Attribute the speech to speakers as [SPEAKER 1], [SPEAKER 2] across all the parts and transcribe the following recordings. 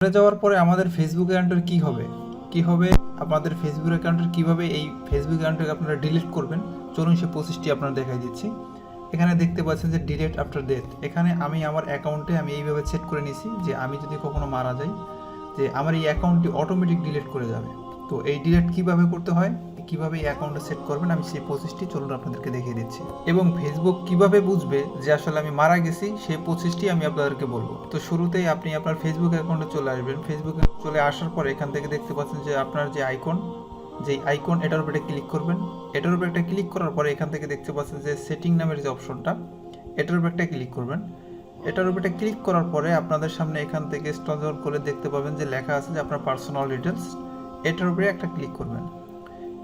[SPEAKER 1] চলে যাওয়ার পরে আমাদের ফেসবুক অ্যাকাউন্টের কি হবে আপনাদের ফেসবুক অ্যাকাউন্টের কিভাবে এই ফেসবুক অ্যাকাউন্টকে আপনারা ডিলিট করবেন। চলুন সে প্রসেসটি আপনারা দেখাই দিচ্ছি। এখানে দেখতে পাচ্ছেন যে ডিলিট আফটার ডেথ। এখানে আমি আমার অ্যাকাউন্টে আমি এইভাবে সেট করে নিয়েছি যে আমি যদি কখনো মারা যাই যে আমার এই অ্যাকাউন্টটি অটোমেটিক ডিলিট করে যাবে। তো এই ডিলিট কিভাবে করতে হয়, কিভাবে এই অ্যাকাউন্টে সেট করবেন, আমি সেই প্রসেসটি চলুন আপনাদেরকে দেখিয়ে দিচ্ছি। এবং ফেসবুক কিভাবে বুঝবে যে আসলে আমি মারা গেছি সেই প্রসেসটি আমি আপনাদেরকে বলবো। তো শুরুতেই আপনি আপনার ফেসবুক অ্যাকাউন্টে চলে আসবেন। ফেসবুকে চলে আসার পরে এখান থেকে দেখতে পাচ্ছেন যে আপনার যে আইকন এটার উপরে ক্লিক করবেন। এটার উপরে একটা ক্লিক করার পরে এখান থেকে দেখতে পাচ্ছেন যে সেটিং নামের যে অপশনটা, এটার উপরে একটা ক্লিক করবেন। এটার উপরে একটা ক্লিক করার পরে আপনাদের সামনে এখান থেকে স্ক্রল করে দেখতে পাবেন যে লেখা আছে যে আপনার পার্সোনাল ডিটেলস। এটার উপরে একটা ক্লিক করবেন।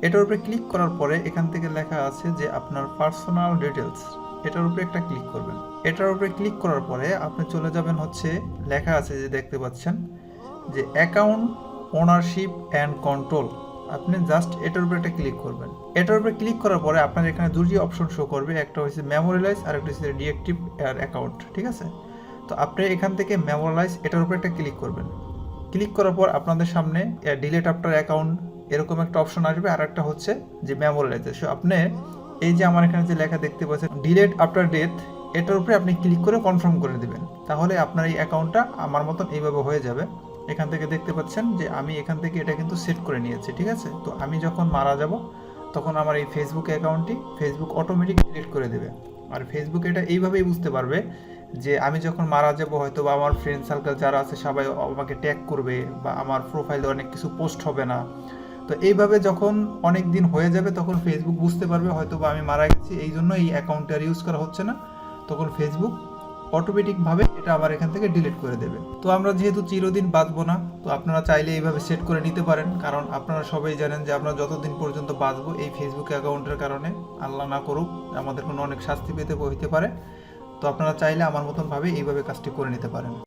[SPEAKER 1] এটার উপরে ক্লিক করার পরে এখান থেকে লেখা আছে যে আপনার পার্সোনাল ডিটেলস। এটার উপরে একটা ক্লিক করবেন। এটার উপরে ক্লিক করার পরে আপনি চলে যাবেন হচ্ছে লেখা আছে যে দেখতে পাচ্ছেন যে অ্যাকাউন্ট ওনারশিপ অ্যান্ড কন্ট্রোল। আপনি জাস্ট এটার উপরে একটা ক্লিক করবেন। এটার উপরে ক্লিক করার পরে আপনার এখানে দুটি অপশন শো করবে, একটা হচ্ছে মেমোরিয়ালাইজ আর একটা হচ্ছে ডিএক্টিভ অ্যাকাউন্ট। ঠিক আছে, তো আপনি এখান থেকে মেমোরিয়ালাইজ এটার উপরে একটা ক্লিক করবেন। ক্লিক করার পর আপনাদের সামনে ডিলিট আফটার অ্যাকাউন্ট এরকম একটা অপশন আসবে, আর একটা হচ্ছে যে মেমোরিয়ালাইজেশন। আপনি এই যে আমার এখানে যে লেখা দেখতে পাচ্ছেন ডিলিট আফটার ডেথ, এটার উপরে আপনি ক্লিক করে কনফার্ম করে দিবেন। তাহলে আপনার এই অ্যাকাউন্টটা আমার মতন এইভাবে হয়ে যাবে। এখান থেকে দেখতে পাচ্ছেন যে আমি এখান থেকে এটা কিন্তু সেট করে নিয়েছি। ঠিক আছে, তো আমি যখন মারা যাব তখন আমার এই ফেসবুক অ্যাকাউন্টটি ফেসবুক অটোমেটিক ডিলিট করে দেবে। আর ফেসবুক এটা এইভাবেই বুঝতে পারবে যে আমি যখন মারা যাব হয়তো বা আমার ফ্রেন্ড সার্কেল যারা আছে সবাই আমাকে ট্যাগ করবে বা আমার প্রোফাইলে অনেক কিছু পোস্ট হবে না। তো এইভাবে যখন অনেক দিন হয়ে যাবে তখন ফেসবুক বুঝতে পারবে হয়তো বা আমি মারা গেছি, এই জন্য এই অ্যাকাউন্টটি আর ইউজ করা হচ্ছে না। তখন ফেসবুক অটোমেটিকভাবে এটা আবার এখান থেকে ডিলিট করে দেবে। তো আমরা যেহেতু চিরদিন বাঁচবো না, তো আপনারা চাইলে এইভাবে সেট করে নিতে পারেন। কারণ আপনারা সবাই জানেন যে আমরা যতদিন পর্যন্ত বাঁচবো এই ফেসবুক অ্যাকাউন্টের কারণে আল্লাহ না করুক আমাদের কোনো অনেক শাস্তি পেতে হইতে পারে। তো আপনারা চাইলে আমার মতনভাবে এইভাবে কাজটি করে নিতে পারেন।